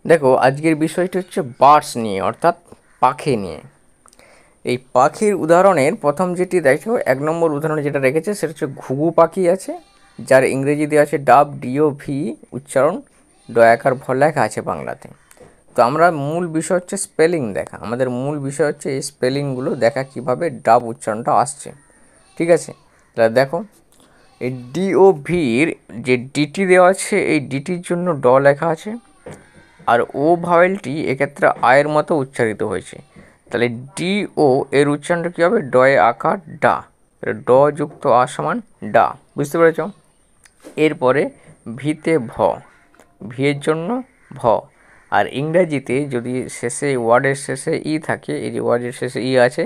দেখো আজকের বিষয়টি হচ্ছে বার্ডস নিয়ে, অর্থাৎ পাখি নিয়ে। এই পাখির উদাহরণের প্রথম যেটি দেখো, 1 নম্বর উদাহরণে যেটা রেখেছে সেটা হচ্ছে ঘুঘু পাখি আছে, যার ইংরেজি দেওয়া আছে ডাব, DOV উচ্চারণ, ডয়াকার ভ লেখা আছে বাংলাতে। তো আমরা মূল বিষয় হচ্ছে স্পেলিং দেখা, আমাদের মূল বিষয় হচ্ছে এই স্পেলিংগুলো দেখা কিভাবে ডাব উচ্চারণটা আসছে। ঠিক আছে, তাহলে দেখো এই DOVর যে ডিটি দেওয়া আছে, এই ডিটির জন্য ড লেখা আছে, আর ও ভাওয়েলটি এক্ষেত্রে আয়ের মতো উচ্চারিত হয়েছে। তাহলে DO এর উচ্চারণটা কী হবে? ডয়ে আকার ডা, ড যুক্ত আ সমান ডা। বুঝতে পেরেছ? এরপরে ভিতে ভ, ভিয়ের জন্য ভ। আর ইংরাজিতে যদি শেষে ওয়ার্ডের শেষে ই থাকে, এই যে ওয়ার্ডের শেষে ই আছে,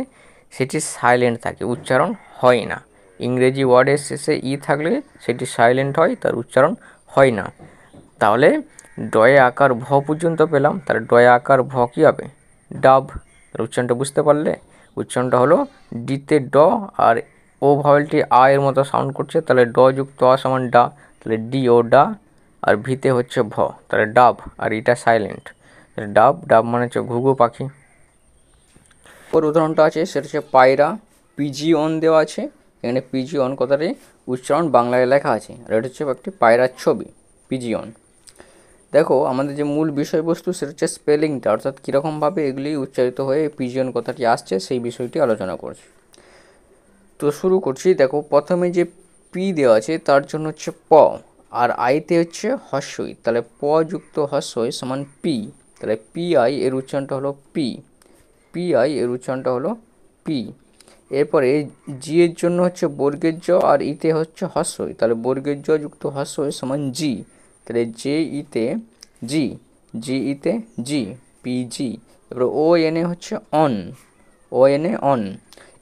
সেটি সাইলেন্ট থাকে, উচ্চারণ হয় না। ইংরেজি ওয়ার্ডের শেষে ই থাকলে সেটি সাইলেন্ট হয়, তার উচ্চারণ হয় না। তাহলে ডয়ে আকার ভ পর্যন্ত পেলাম, তাহলে ডয়ে আকার ভ কী হবে? ডাব। উচ্চারণটা বুঝতে পারলে? উচ্চারণটা হলো ডিতে ড, আর ও ভাওয়েলটি আ এর মতো সাউন্ড করছে, তাহলে ড যুক্ত আ সমান ডা, তাহলে DO ডা। আর ভিতে হচ্ছে ভ, তাহলে ডাব, আর এটা সাইলেন্ট, তাহলে ডাব। ডাব মানে হচ্ছে ঘুঘু পাখি। ওর উদাহরণটা আছে সেটা হচ্ছে পায়রা, পিজিয়ন দেওয়া আছে। এখানে পিজিয়ন কথাটি উচ্চারণ বাংলায় লেখা আছে, আর এটা হচ্ছে একটি পায়রার ছবি, পিজিয়ন। দেখো আমাদের যে মূল বিষয়বস্তু সেটা হচ্ছে স্পেলিংটা, অর্থাৎ কীরকমভাবে এগুলি উচ্চারিত হয়ে পিজিয়ন কথাটি আসছে সেই বিষয়টি আলোচনা করছি। তো শুরু করছি। দেখো প্রথমে যে পি দেওয়া আছে তার জন্য হচ্ছে প, আর আইতে হচ্ছে হস্যই, তাহলে প যুক্ত হস্যই সমান পি, তাহলে PI এর উচ্চারণটা হলো পি, PI এর উচ্চারণটা হলো পি। এরপরে জি এর জন্য হচ্ছে বর্গের জ, আর ইতে হচ্ছে হস্যই, তাহলে বর্গের জ যুক্ত হস্যই সমান জি, তাহলে জে ইতে জি, জি ইতে জি, PG। এবারে ON হচ্ছে অন, ON অন।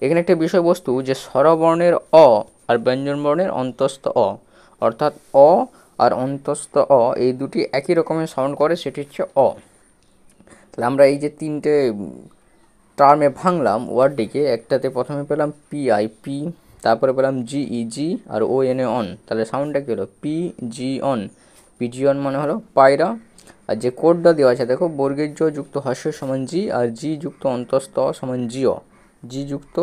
এখানে একটা বিষয়বস্তু যে স্বরবর্ণের অ আর ব্যঞ্জনবর্ণের অন্তস্থ অ, অর্থাৎ অ আর অন্তস্থ অ এই দুটি একই রকমের সাউন্ড করে, সেটি হচ্ছে অ। তাহলে আমরা এই যে তিনটে টার্মে ভাঙলাম ওয়ার্ডটিকে, একটাতে প্রথমে পেলাম PI পি, তারপরে পেলাম GE জি, আর ON অন, তাহলে সাউন্ডটা কী হলো? PG অন, PG অন মানে হলো পায়রা। আর যে কোডটা দেওয়া আছে দেখো, বর্গের জ যুক্ত হস্য সমান জি, আর জি যুক্ত অন্তস্থ অ সমান জিও, জি যুক্ত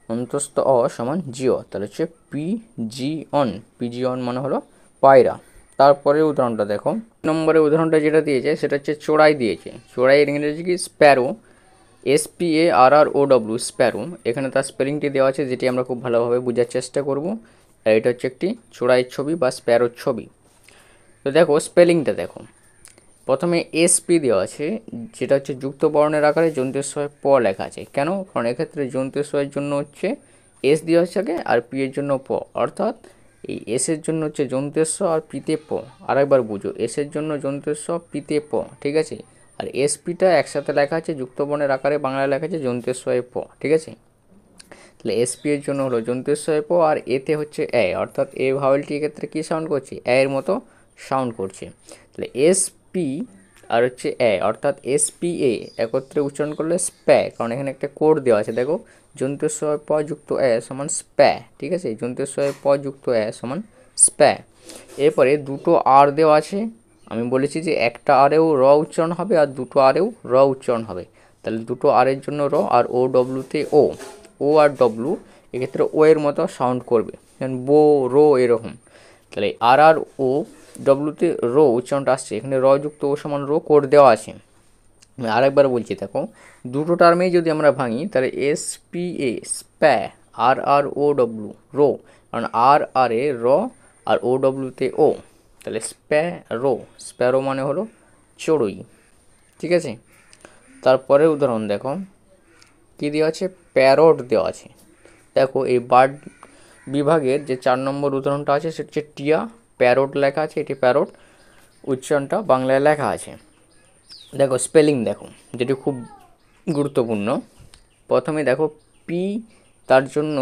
অন্তস্থ অ সমান জিও, তাহলে হচ্ছে PG অন, PG অন মানে হলো পায়রা। তারপরে উদাহরণটা দেখো, নম্বরের উদাহরণটা যেটা দিয়েছে সেটা হচ্ছে চোরাই দিয়েছে। চোরাইয়ের ইংরেজি কি? Sparrow, SPARROW, Sparrow. এখানে তার স্পেলিংটি দেওয়া আছে, যেটি আমরা খুব ভালোভাবে বোঝার চেষ্টা করব। আর এটা হচ্ছে একটি চোরাইয়ের ছবি বা স্প্যারোর ছবি। তো দেখো স্পেলিংটা দেখো, প্রথমে SP দেওয়া আছে, যেটা হচ্ছে যুক্ত বর্ণের আকারে যন্ত্রের প লেখা আছে। কেন? কারণ এক্ষেত্রে যন্ত্রের জন্য হচ্ছে S দেওয়া হচ্ছে আগে, আর P এর জন্য প, অর্থাৎ এই S এর জন্য হচ্ছে যন্ত্রের আর পিতে প। আরেকবার বুঝো, S এর জন্য যন্ত্রের পিতে প, ঠিক আছে? আর SPটা একসাথে লেখা আছে যুক্ত বর্ণের আকারে, বাংলায় লেখা আছে যন্ত্রের প, ঠিক আছে? তাহলে SP এর জন্য হলো যন্ত্রের প, আর এতে হচ্ছে এ, অর্থাৎ এ ভাওয়েলটি এক্ষেত্রে কী সাউন্ড করছে? এর মতো সাউন্ড করছে। তাহলে SP আর হচ্ছে এ, অর্থাৎ SPA একত্রে উচ্চারণ করলে স্প্যা, কারণ এখানে একটা কোড দেওয়া আছে দেখো, যন্ত্রের প যুক্ত এ সমান স্প্যা, ঠিক আছে? যন্ত্রের প যুক্ত এ সমান স্প্যা। এরপরে দুটো আর দেওয়া আছে, আমি বলেছি যে একটা আরেও র উচ্চারণ হবে, আর দুটো আরেও র উচ্চারণ হবে। তাহলে দুটো আর এর জন্য র, আর OWতে ও আর ডব্লু এক্ষেত্রে ও এর মতো সাউন্ড করবে, যেমন বো, রো, এরকম। তাহলে আর ও ডব্লুতে রো উচ্চারণটা আসছে, এখানে র যুক্ত ও সমান রো কোড দেওয়া আছে। আমি আরেকবার বলছি দেখো, দুটো টার্মেই যদি আমরা ভাঙি, তাহলে SPA স্প্যা, RROW রো, কারণ আর এ র, আর OWতে ও, তাহলে স্প্যারো, স্প্যারো মানে হলো চড়ুই, ঠিক আছে? তারপরে উদাহরণ দেখো, কী দেওয়া আছে? প্যারট দেওয়া আছে। দেখো এই বার্ড বিভাগের যে 4 নম্বর উদাহরণটা আছে সেটা হচ্ছে টিয়া, প্যারট লেখা আছে, এটি প্যারট, উচ্চারণটা বাংলায় লেখা আছে। দেখো স্পেলিং দেখো, যেটি খুব গুরুত্বপূর্ণ। প্রথমে দেখো পি, তার জন্য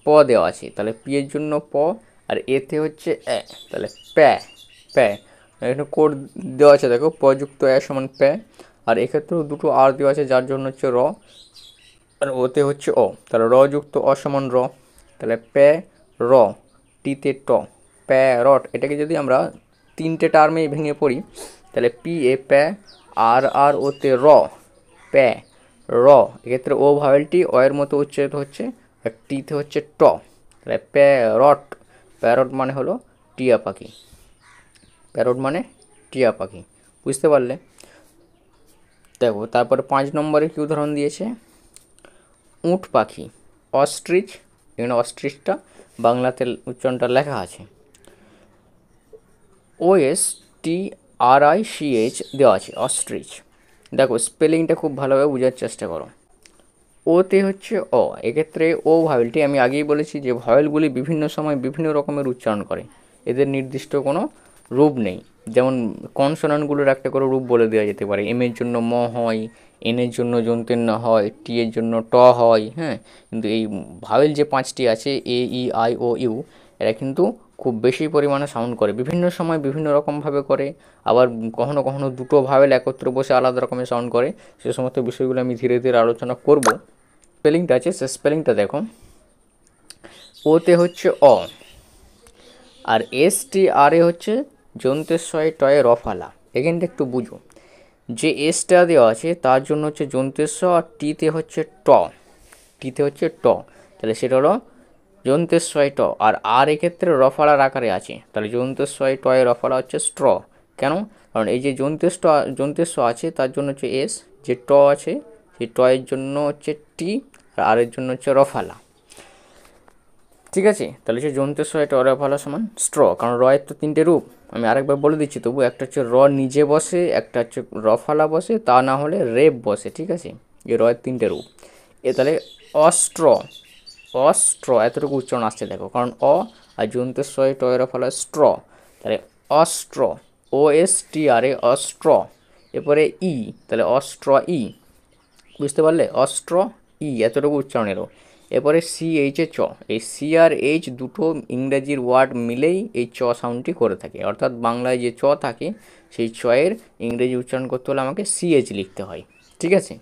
প দেওয়া আছে, তাহলে পি এর জন্য প, আর এতে হচ্ছে এ, তাহলে প্যা, প্যা। এখানে কোড দেওয়া আছে দেখো, প যুক্ত এ সমান প্যা। আর এক্ষেত্রেও দুটো আর দেওয়া আছে, যার জন্য হচ্ছে র, আর ওতে হচ্ছে অ, তাহলে র যুক্ত অ সমান র, তাহলে প্যা র, টিতে ট, প্যারট। এটাকে যদি আমরা তিনটে টার্মে ভেঙে পড়ি, তাহলে PA প্যা, আর আর ওতে র, প্যা, র, এক্ষেত্রে ও ভাওয়েলটি অ এর মতো উচ্চারিত হচ্ছে, আর টিতে হচ্ছে ট, তাহলে প্যারট, প্যারট মানে হলো টিয়া পাখি, প্যারট মানে টিয়া পাখি, বুঝতে পারলে। দেখো তারপরে 5 নম্বরে কি উদাহরণ দিয়েছে, উট পাখি, অস্ট্রিচ, এখানে অস্ট্রিচটা বাংলাতে উচ্চারণটা লেখা আছে, OSTRICH দেওয়া আছে, অস্ট্রিচ। দেখো স্পেলিংটা খুব ভালোভাবে বোঝার চেষ্টা করো। ওতে হচ্ছে অ, এক্ষেত্রে ও ভাওয়েলটি আমি আগেই বলেছি যে ভাওয়েলগুলি বিভিন্ন সময় বিভিন্ন রকমের উচ্চারণ করে, এদের নির্দিষ্ট কোনো রূপ নেই। যেমন কনসোনান্টগুলোর একটা করে রূপ বলে দেওয়া যেতে পারে, এম এর জন্য ম হয়, এন এর জন্য যন্ত্রের ন হয়, টি এর জন্য ট হয়, হ্যাঁ। কিন্তু এই ভাওয়েল যে 5টি আছে এ ই আই ও ইউ, এরা কিন্তু খুব বেশি পরিমাণে সাউন্ড করে, বিভিন্ন সময় বিভিন্ন রকমভাবে করে, আবার কখনো কখনো দুটো ভাওয়েল একত্রে বসে আলাদা রকমের সাউন্ড করে। সে সমস্ত বিষয়গুলো আমি ধীরে ধীরে আলোচনা করব। স্পেলিংটা আছে, সে স্পেলিংটা দেখো, ওতে হচ্ছে অ, আর STR হচ্ছে যন্ত্রেশ্বয় টয়ে রফালা। এখানটা একটু বুঝো, যে এসটা দেওয়া আছে তার জন্য হচ্ছে যন্ত্রেস্ব, আর টিতে হচ্ছে ট, টিতে হচ্ছে ট, তাহলে সেটা হলো যন্ত্রেশ্বয় ট, আর এক্ষেত্রে রফালার আকারে আছে, তাহলে যন্ত্রেশ্বয় টয়ে রফালা হচ্ছে স্ট্র। কেন? কারণ এই যে যন্ত্রেস্ব আছে তার জন্য হচ্ছে এস, যে ট আছে সেই ট এর জন্য হচ্ছে টি, আর এর জন্য হচ্ছে রফালা, ঠিক আছে। তাহলে হচ্ছে যন্ত্রেস্ব এটা রফালা সমান স্ট্র, কারণ র এর তো 3টে রূপ, আমি আরেকবার বলে দিচ্ছি তবু, একটা হচ্ছে র নিজে বসে, একটা হচ্ছে রফালা বসে, তা না হলে রেপ বসে, ঠিক আছে। এই র এর 3টে রূপ। তাহলে অস্ট্র, অস্ট্র এতটুকু উচ্চারণ আসছে দেখো, কারণ অ আর যন্ত্রেস্ব টয় রফালা স্ট্র, তাহলে অস্ট্র, OSTR অস্ট্র। এরপরে ই, তাহলে অস্ট্র ই, বুঝতে পারলে, অস্ট্র ই এতটুকু উচ্চারণ এলো। এরপরে CH চ, এই সি আর এইচ দুটো ইংরেজির ওয়ার্ড মিলেই এই চ সাউন্ডটি করে থাকে, অর্থাৎ বাংলায় যে চ থাকে সেই চয়ের ইংরেজি উচ্চারণ করতে হলে আমাকে CH লিখতে হয়, ঠিক আছে।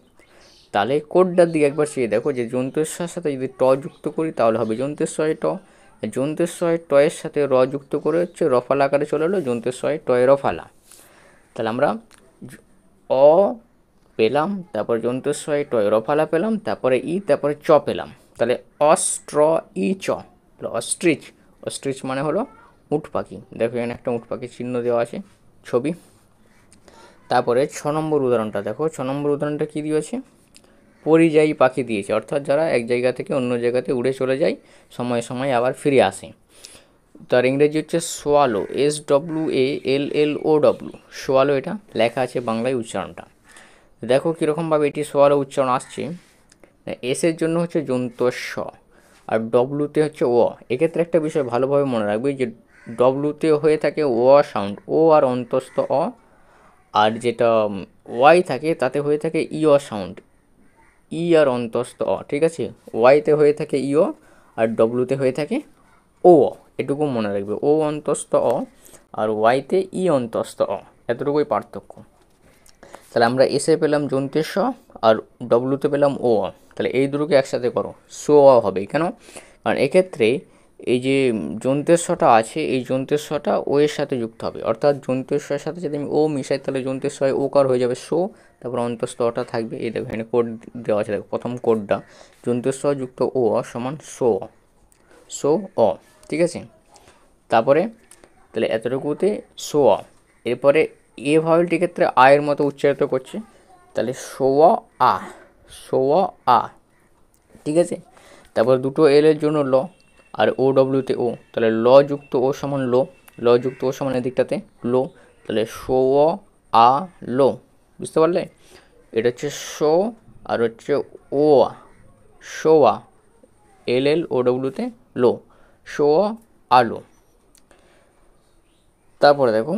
তাহলে কোডটার দিকে একবার চেয়ে দেখো, যে যন্ত্রেশ্বরের সাথে যদি ট যুক্ত করি তাহলে হবে যন্ত্রেশ্বরে ট, যন্ত্রেশ্বরে টয়ের সাথে র যুক্ত করে হচ্ছে রফালা আকারে চলে এলো যন্ত্রেশ্বরে টয় রফালা। তাহলে আমরা অ পেলাম, তারপর যন্ত্রেশ্বরে টয় রফালা পেলাম, তারপরে ই, তারপরে চ পেলাম, তাহলে অস্ট্র ই চ, তাহলে অস্ট্রিচ, অস্ট্রিচ মানে হলো উট পাখি। দেখো এখানে একটা উট পাখির চিহ্ন দেওয়া আছে, ছবি। তারপরে 6 নম্বর উদাহরণটা দেখো, 6 নম্বর উদাহরণটা কী দিয়েছে, পরিযায়ী পাখি দিয়েছে, অর্থাৎ যারা এক জায়গা থেকে অন্য জায়গাতে উড়ে চলে যায়, সময় সময় আবার ফিরে আসে। তার ইংরেজি হচ্ছে সোয়ালো, SWALLO, সোয়ালো, এটা লেখা আছে বাংলায় উচ্চারণটা। দেখো কীরকমভাবে এটি সোয়ালো উচ্চারণ আসছে, এসের জন্য হচ্ছে যন্তস্ব, আর ডব্লুতে হচ্ছে ও। এক্ষেত্রে একটা বিষয় ভালোভাবে মনে রাখবে, যে ডব্লুতে হয়ে থাকে ও সাউন্ড, ও আর অন্তস্থ অ, আর যেটা ওয়াই থাকে তাতে হয়ে থাকে ইও সাউন্ড, ই আর অন্তস্থ অ, ঠিক আছে। ওয়াইতে হয়ে থাকে ইও, আর ডব্লুতে হয়ে থাকে ও, এটুকু মনে রাখবে, ও অন্তস্থ অ আর ওয়াইতে ই অন্তস্থ অ, এতটুকুই পার্থক্য। তাহলে আমরা এসে পেলাম যন্ত্রেস্ব, আর ডব্লুতে পেলাম ও, তাহলে এই দুটোকে একসাথে করো, সো অ হবে। কেন? কারণ এক্ষেত্রে এই যে যন্ত্রেশ্বটা আছে, এই যন্ত্রেশ্বটা ও এর সাথে যুক্ত হবে, অর্থাৎ যন্ত্রেশ্বরের সাথে যদি আমি ও মিশাই তাহলে যন্ত্রেশ্বয় ওকার হয়ে যাবে সো, তারপর অন্তস্থ অটা থাকবে। এই দেখো এখানে কোড দেওয়া আছে, দেখো প্রথম কোডটা, যন্ত্রেস্ব যুক্ত ও সমান সো, সো অ, ঠিক আছে। তারপরে তাহলে এতটুকুতে সো অ, এরপরে এ ভাওয়েলটির ক্ষেত্রে আয়ের মতো উচ্চারিত করছে, তাহলে সো আ, সো আ, ঠিক আছে। তারপর দুটো এল এর জন্য ল, আর ও ডব্লিউতে ও, তাহলে ল যুক্ত ও সমান লো, ল যুক্ত ও সমান এদিকটাতে লো, তাহলে সো আ লো, বুঝতে পারলে। এটা হচ্ছে সো, আর হচ্ছে ও আ, সো আ, ও ডব্লিউতে লো, সো আলো। তারপরে দেখো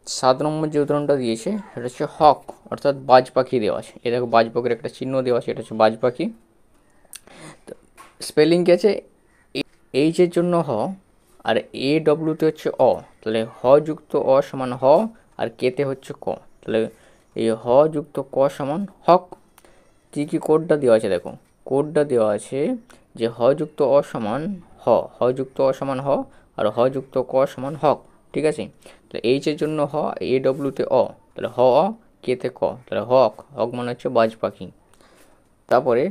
7 নম্বর যে উদাহরণটা দিয়েছে সেটা হচ্ছে হক, অর্থাৎ বাজ পাখি দেওয়া আছে। এ দেখো বাজ পাখির একটা চিহ্ন দেওয়া আছে, এটা হচ্ছে বাজ পাখি। স্পেলিং কি আছে, এইচের জন্য হ, আর এ ডব্লিউতে হচ্ছে অ, তাহলে হ যুক্ত অ সমান হ, আর কেতে হচ্ছে ক, তাহলে এই হ যুক্ত ক সমান হক। কী কী কোডটা দেওয়া আছে দেখো, কোডটা দেওয়া আছে যে হ যুক্ত অ সমান হ, হ যুক্ত অ সমান হ, আর হ যুক্ত ক সমান হক, ঠিক আছে। তাহলে এইচের জন্য হ, এ ডব্লিউতে অ, তাহলে হ অ, কেতে ক, তাহলে হক, হক মানে হচ্ছে বাজ পাখি। তারপরে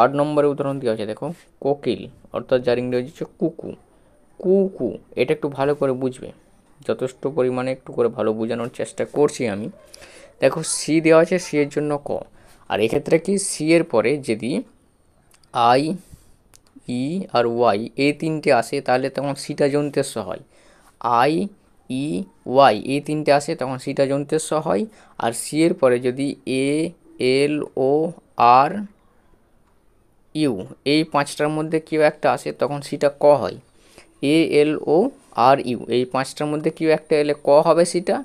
8 নম্বরে উদাহরণ দেওয়া আছে দেখো, কোকিল, অর্থাৎ যার ইংরেজি হচ্ছে কুকু। কুকু, এটা একটু ভালো করে বুঝবে, যথেষ্ট পরিমাণে একটু করে ভালো বোঝানোর চেষ্টা করছি আমি। দেখো সি দেওয়া আছে, সি এর জন্য ক, আর এক্ষেত্রে কি সি এর পরে যদি আই, ই আর ওয়াই এই তিনটে আসে তাহলে তখন সিটা যন্ত্রেস্ব হয়। আই, ই, ওয়াই এই তিনটে আসে তখন সিটা যন্ত্রেস্ব হয়। আর সি এর পরে যদি এ, এল, ও, আর, ইউ এই পাঁচটার মধ্যে কেউ একটা আসে তখন সিটা ক হয়। এ, এল, ও, আর, ইউ এই পাঁচটার মধ্যে কেউ একটা এলে ক হবে সিটা।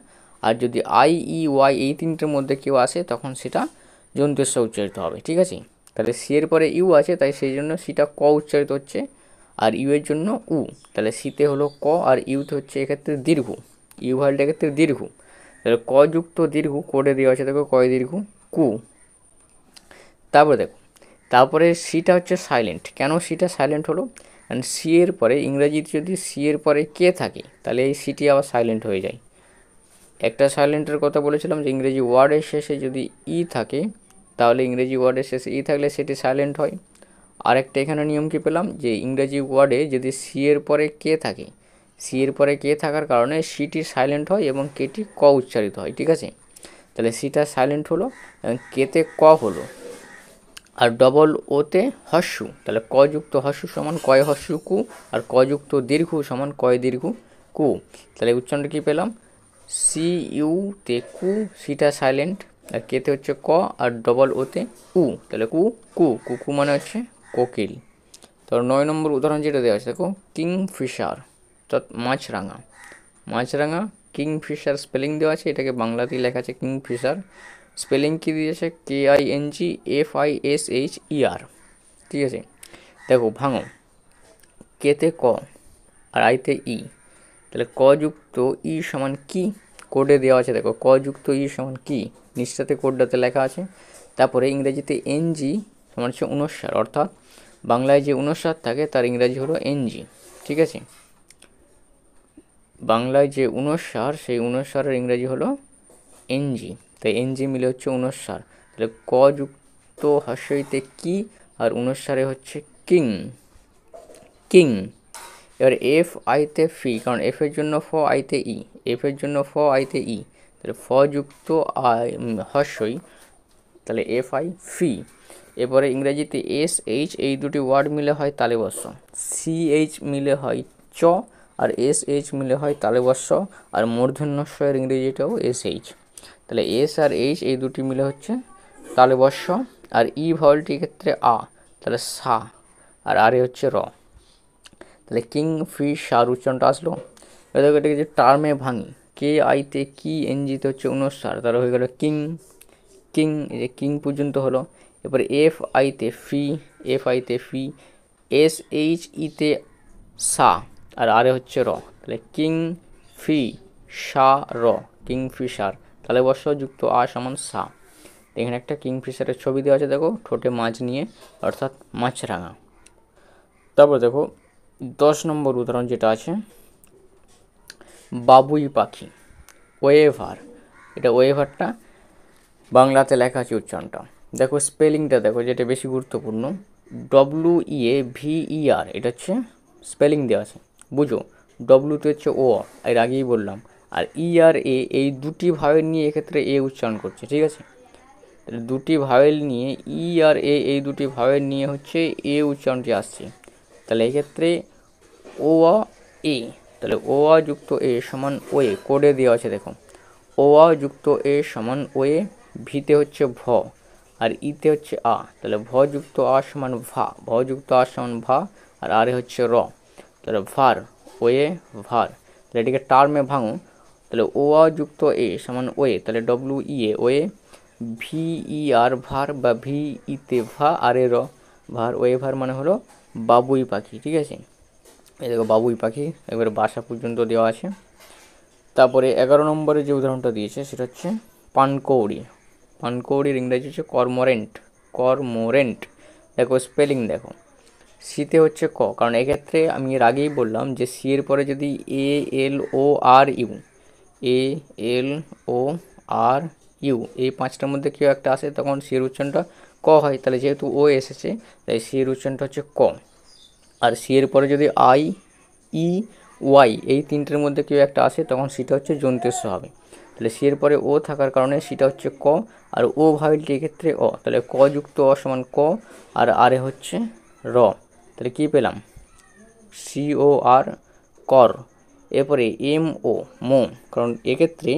আর যদি আই, ই, ওয়াই এই তিনটের মধ্যে কেউ আসে তখন সেটা যন্ত্রেস্ব উচ্চারিত হবে, ঠিক আছে। তাহলে সি এর পরে ইউ আছে, তাই সেই জন্য সিটা ক উচ্চারিত হচ্ছে, আর ইউ এর জন্য উ। তাহলে সিতে হলো ক, আর ইউতে হচ্ছে এক্ষেত্রে দীর্ঘ, ইউ ভালটা এক্ষেত্রে দীর্ঘ। তাহলে ক যুক্ত দীর্ঘ কোডে দেওয়া আছে দেখো, কয় দীর্ঘ কু। তারপরে দেখো, তারপরে সিটা হচ্ছে সাইলেন্ট। কেন সিটা সাইলেন্ট হলো? কারণ সি এর পরে ইংরেজিতে যদি সি এর পরে কে থাকে তাহলে এই সিটি আবার সাইলেন্ট হয়ে যায়। একটা সাইলেন্টের কথা বলেছিলাম যে ইংরেজি ওয়ার্ডের শেষে যদি ই থাকে তাহলে ইংরেজি ওয়ার্ডের শেষে ই থাকলে সেটি সাইলেন্ট হয়। আরেকটা এখানে নিয়ম কি পেলাম, যে ইংরেজি ওয়ার্ডে যদি সি এর পরে কে থাকে, সি এর পরে কে থাকার কারণে সিটি সাইলেন্ট হয় এবং কেটি ক উচ্চারিত হয়, ঠিক আছে। তাহলে সিটা সাইলেন্ট হলো এবং কেতে ক হলো। আর ডবল ওতে হস্যু, তাহলে ক যুক্ত হস্যু সমান কয় হস্যু কু, আর ক যুক্ত দীর্ঘ সমান কয় দীর্ঘ কু। তাহলে উচ্চারণটা কী পেলাম, সি ইউ তে কু, সিটা সাইলেন্ট, আর কেতে হচ্ছে ক, আর ডবল ওতে উ, তাহলে কু কু, কুকু মানে হচ্ছে কোকিল। তো 9 নম্বর উদাহরণ যেটা দেওয়া আছে দেখো, কিংফিশার অর্থাৎ মাছরাঙা। মাছরাঙা কিংফিশার স্পেলিং দেওয়া আছে, এটাকে বাংলাতেই লেখা আছে কিংফিশার। স্পেলিং কী দিয়েছে, KINGFISHER, ঠিক আছে। দেখো ভাঙো, কেতে ক আর আইতে ই, তাহলে ক যুক্ত ই সমান কি, কোডে দেওয়া আছে দেখো, ক যুক্ত ই সমান কি, নিচটাতে কোডটাতে লেখা আছে। তারপরে ইংরেজিতে NG সমান হচ্ছে অনুস্বার, অর্থাৎ বাংলায় যে অনুস্বার থাকে তার ইংরাজি হলো NG, ঠিক আছে। বাংলায় যে অনুস্বার সেই অনুস্বারের ইংরাজি হলো NG, তাই NG মিলে হচ্ছে অনুস্বার। তাহলে ক যুক্ত হস্যইতে কি আর অনুস্বারে হচ্ছে কিং, কিং। এবার এফ আইতে ফি, কারণ এফ এর জন্য ফ আইতে ই, এফ এর জন্য ফ আইতে ই, তাহলে ফ যুক্ত হস্যই, তাহলে এফ আই ফি। এরপরে ইংরেজিতে SH এই দুটি ওয়ার্ড মিলে হয় তালেবস্য, CH মিলে হয় চ, আর SH মিলে হয় তালেবস্য, আর মূর্ধন্যস্বয়ের ইংরেজিটাও SH। তাহলে এস আর এইচ এই দুটি মিলে হচ্ছে তালেবস্য, আর ই ভাওয়ালটির ক্ষেত্রে আ, তাহলে সা, আর আরে হচ্ছে র। তাহলে কিং ফিশার উচ্চারণটা আসলো। এবার দেখো এটাকে যে টার্মে ভাঙি, কে আইতে কি, NGতে হচ্ছে অনুস্বার, তাহলে হয়ে গেল কিং, কিং, এই যে কিং পর্যন্ত হলো। এরপরে এফ আইতে ফি, এফ আইতে ফি, SH ইতে সা, আর আরে হচ্ছে র, তাহলে কিং ফি সা র, কিং ফিশার, তাহলে বর্ষ যুক্ত আ সমান সা। এখানে একটা কিংফিশারের ছবি দেওয়া আছে দেখো, ঠোঁটে মাছ নিয়ে, অর্থাৎ মাছরাঙা। তারপর দেখো 10 নম্বর উদাহরণ যেটা আছে, বাবুই পাখি, ওয়েভার। এটা ওয়েভারটা বাংলাতে লেখা আছে উচ্চারণটা দেখো, স্পেলিংটা দেখো যেটা বেশি গুরুত্বপূর্ণ, WEAVER এটা হচ্ছে স্পেলিং দেওয়া আছে, বুঝো। ডব্লুতে হচ্ছে ও, এর আগেই বললাম, আর ERA এই দুটি ভাওয়েল নিয়ে এক্ষেত্রে এ উচ্চারণ করছে, ঠিক আছে। তাহলে দুটি ভাওয়েল নিয়ে ERA এই দুটি ভাওয়েল নিয়ে হচ্ছে এ উচ্চারণটি আসছে। তাহলে এক্ষেত্রে ও আ এ, তাহলে ও আ যুক্ত এ সমান ওয়ে, কোডে দেওয়া আছে দেখো, ও আ যুক্ত এ সমান ওয়ে, ভিতে হচ্ছে ভ, আর ইতে হচ্ছে আ, তাহলে ভ যুক্ত আ সমান ভা, ভ যুক্ত আ সমান ভা, আর আরে হচ্ছে র, তাহলে ভার, ওয়ে ভার। তাহলে এটিকে টার্মে ভাঙো, তাহলে ও আ যুক্ত এ সমান ওয়ে, তাহলে WEA ওয়ে, VER ভার, বা VEতে ভা, আরে র, ভার, ওয়ে ভার মানে হলো বাবুই পাখি, ঠিক আছে। এই দেখো বাবুই পাখি, এবারে বাসা পর্যন্ত দেওয়া আছে। তারপরে 11 নম্বরে যে উদাহরণটা দিয়েছে সেটা হচ্ছে পানকৌড়ি। পানকৌড়ির ইংরেজি হচ্ছে কর্মোরেন্ট, কর্মোরেন্ট। দেখো স্পেলিং দেখো, সিতে হচ্ছে ক, কারণ এক্ষেত্রে আমি এর আগেই বললাম যে সি এর পরে যদি ALORU, ALORU ইউ, এই পাঁচটার মধ্যে কেউ একটা আসে তখন সি এর উচ্চারণটা ক হয়। তাহলে যেহেতু ও এসেছে তাই সি এর উচ্চারণটা হচ্ছে ক। আর সি এর পরে যদি আই, ই, ওয়াই এই তিনটের মধ্যে কেউ একটা আসে তখন সিটা হচ্ছে যন্ত্রেস্ব হবে। তাহলে সি এর পরে ও থাকার কারণে সিটা হচ্ছে ক, আর ও ভাবেলটি এক্ষেত্রে অ, তাহলে ক যুক্ত অ সমান ক, আর আরে হচ্ছে র। তাহলে কী পেলাম? সি ও আর, কর। এরপরে এম ও, মো, কারণ এক্ষেত্রে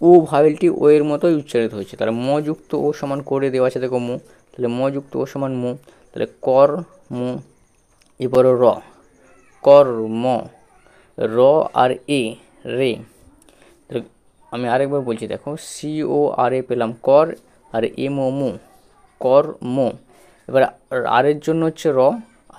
ও ভাবেলটি ও এর মতোই উচ্চারিত হয়েছে। তাহলে ম যুক্ত ও সমান করে দেওয়া আছে দেখো মো, তাহলে ম যুক্ত ও সমান মো, তাহলে কর মো। এরপরে র, কর ম, র আর এ রে। তাহলে আমি আরেকবার বলছি দেখো, সি ও আর এ পেলাম কর, আর এম ও মো, কর মো। এবার আর এর জন্য হচ্ছে র,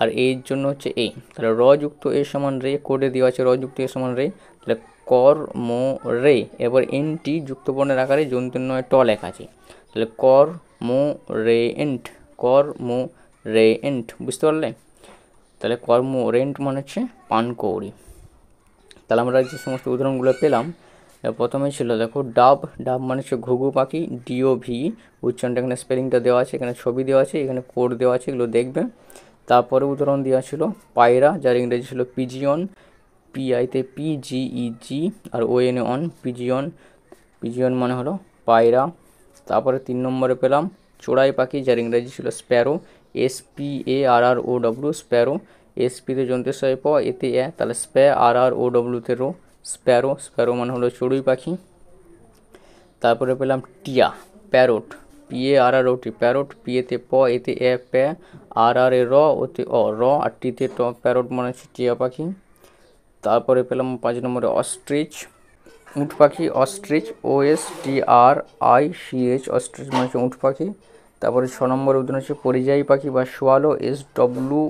আর এর জন্য হচ্ছে এ, তাহলে র যুক্ত এ সমান রে, কোডে দেওয়া আছে র যুক্ত এ সমান রে, তাহলে কর মো রে। এবার এনটি যুক্তবর্ণের আকারে যন্তন্বয় ট লেখা আছে, তাহলে কর মো রে এন্ট, কর মো রে এন্ট, বুঝতে পারলে? তাহলে কর্ম রেন্ট মানে হচ্ছে পানকৌড়ি। তাহলে আমরা যে সমস্ত উদাহরণগুলো পেলাম, প্রথমে ছিল দেখো ডাব, ডাব মানে হচ্ছে ঘুঘু পাখি, ডিও ভি, উচ্চারণটা এখানে স্পেলিংটা দেওয়া আছে, এখানে ছবি দেওয়া আছে, এখানে কোড দেওয়া আছে, এগুলো দেখবে। তারপরে উদাহরণ দেওয়া ছিল পায়রা, যার ইংরেজি ছিল পিজিয়ন, পিআইতে পিজিইজি আর ওএনএ অন, পিজিয়ন, পিজিয়ন মানে হলো পায়রা। তারপরে 3 নম্বরে পেলাম চড়াই পাখি, যার ইংরেজি ছিল স্প্যারো, SPARROW, স্প্যারো, এসপিতে যন্ত্রের সহায় প, এতে এ, তাহলে SPARROWতে রো, স্প্যারো, স্প্যারো মানে হলো চড়ুই পাখি। তারপরে পেলাম টিয়া, প্যারোট, PARROT, প্যারোট, পিএতে প, এতে এ প্যা, আর এ র, ওতে অ র, আর টিতে ট, প্যারোট মানে হচ্ছে টিয়া পাখি। তারপরে পেলাম 5 নম্বরে অস্ট্রিচ, উট পাখি, অস্ট্রিচ, OSTRICH, অস্ট্রিচ মানে হচ্ছে উট পাখি। তারপরে 6 নম্বর উদাহরণ হচ্ছে পরিযায়ী পাখি বা সোয়ালো, SWALLOW,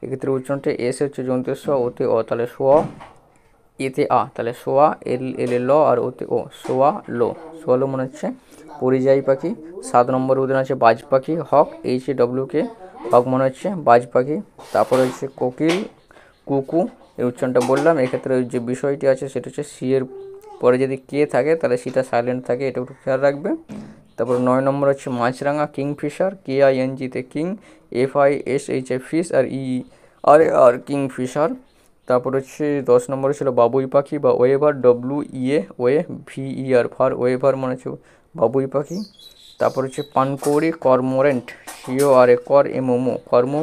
এক্ষেত্রে উচ্চারণটা এস হচ্ছে যন্ত্রের স, ওতে অ, তাহলে সোয়া, এতে আ, তাহলে সোয়া, এল ল, আর ওতে ও, সোয়া লো, সোয়ালো মানে হচ্ছে পরিযায়ী পাখি। 7 নম্বর উদাহরণ আছে বাজ পাখি, হক, HAWK, হক মানে হচ্ছে বাজ পাখি। তারপরে হচ্ছে কোকিল, কুকু, এর উচ্চারণটা বললাম। এক্ষেত্রে যে বিষয়টি আছে সেটা হচ্ছে সি এর পরে যদি কে থাকে তাহলে সিটা সাইলেন্ট থাকে, এটা একটু খেয়াল রাখবে। তারপর 9 নম্বর হচ্ছে মাছরাঙা, কিংফিশার, KINGতে কিং, FISH ফিশ, আর ERAR কিংফিশার। তারপর হচ্ছে 10 নম্বরে ছিল বাবুই পাখি বা ওয়েভার, WEAVER, ফার, ওয়েভার মানে হচ্ছে বাবুই পাখি। তারপর হচ্ছে পানকৌড়ি, কর্মোরেন্ট, CORA, কর MOMO, কর্ম,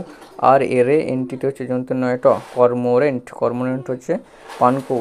আর এ রে, এনটিতে হচ্ছে যন্ত্রণয় ট, কর্মোরেন্ট, কর্মোরেন্ট হচ্ছে পানকৌড়ি।